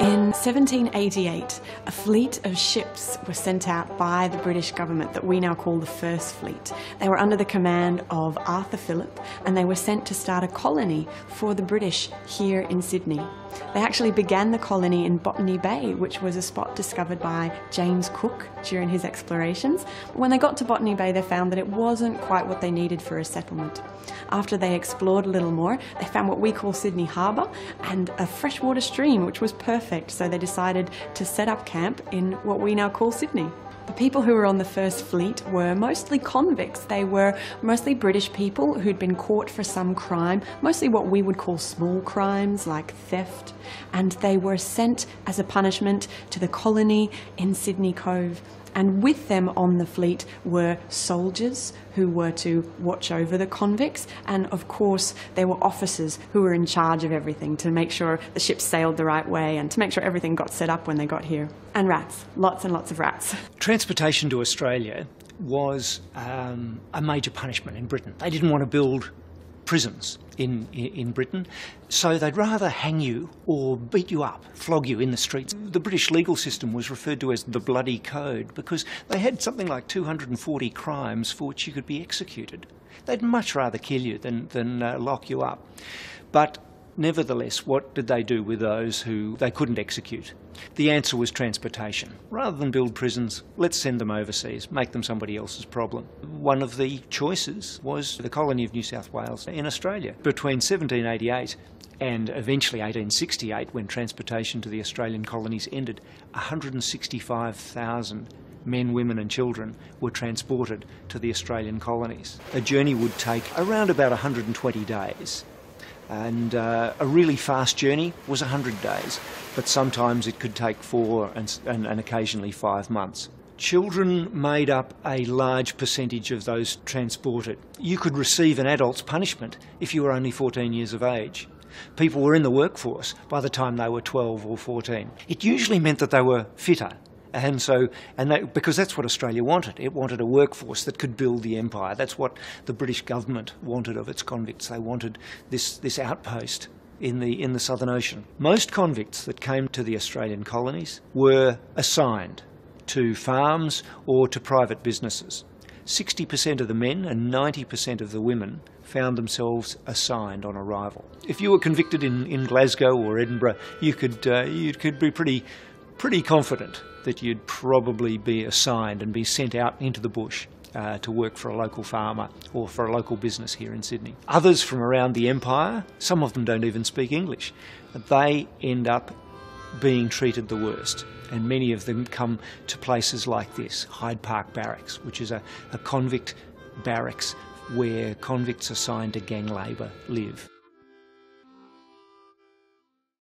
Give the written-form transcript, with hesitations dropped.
In 1788, a fleet of ships were sent out by the British government that we now call the First Fleet. They were under the command of Arthur Phillip, and they were sent to start a colony for the British here in Sydney. They actually began the colony in Botany Bay, which was a spot discovered by James Cook during his explorations. When they got to Botany Bay, they found that it wasn't quite what they needed for a settlement. After they explored a little more, they found what we call Sydney Harbour and a freshwater stream, which was perfect, so they decided to set up camp in what we now call Sydney. The people who were on the First Fleet were mostly convicts. They were mostly British people who'd been caught for some crime, mostly what we would call small crimes like theft, and they were sent as a punishment to the colony in Sydney Cove. And with them on the fleet were soldiers who were to watch over the convicts, and of course there were officers who were in charge of everything to make sure the ship sailed the right way and to make sure everything got set up when they got here. And rats, lots and lots of rats. Transportation to Australia was a major punishment in Britain. They didn't want to build prisons in Britain, so they'd rather hang you or beat you up, flog you in the streets. The British legal system was referred to as the Bloody Code because they had something like 240 crimes for which you could be executed. They'd much rather kill you than lock you up. But nevertheless, what did they do with those who they couldn't execute? The answer was transportation. Rather than build prisons, let's send them overseas, make them somebody else's problem. One of the choices was the colony of New South Wales in Australia. Between 1788 and eventually 1868, when transportation to the Australian colonies ended, 165,000 men, women and children were transported to the Australian colonies. A journey would take around about 120 days. And a really fast journey was 100 days, but sometimes it could take 4 and occasionally 5 months. Children made up a large percentage of those transported. You could receive an adult's punishment if you were only 14 years of age. People were in the workforce by the time they were 12 or 14. It usually meant that they were fitter. Because that's what Australia wanted. It wanted a workforce that could build the empire. That's what the British government wanted of its convicts. They wanted this outpost in the Southern Ocean. Most convicts that came to the Australian colonies were assigned to farms or to private businesses. 60% of the men and 90% of the women found themselves assigned on arrival. If you were convicted in Glasgow or Edinburgh, you could be pretty confident that you'd probably be assigned and be sent out into the bush to work for a local farmer or for a local business here in Sydney. Others from around the empire, some of them don't even speak English, they end up being treated the worst. And many of them come to places like this, Hyde Park Barracks, which is a convict barracks where convicts assigned to gang labour live.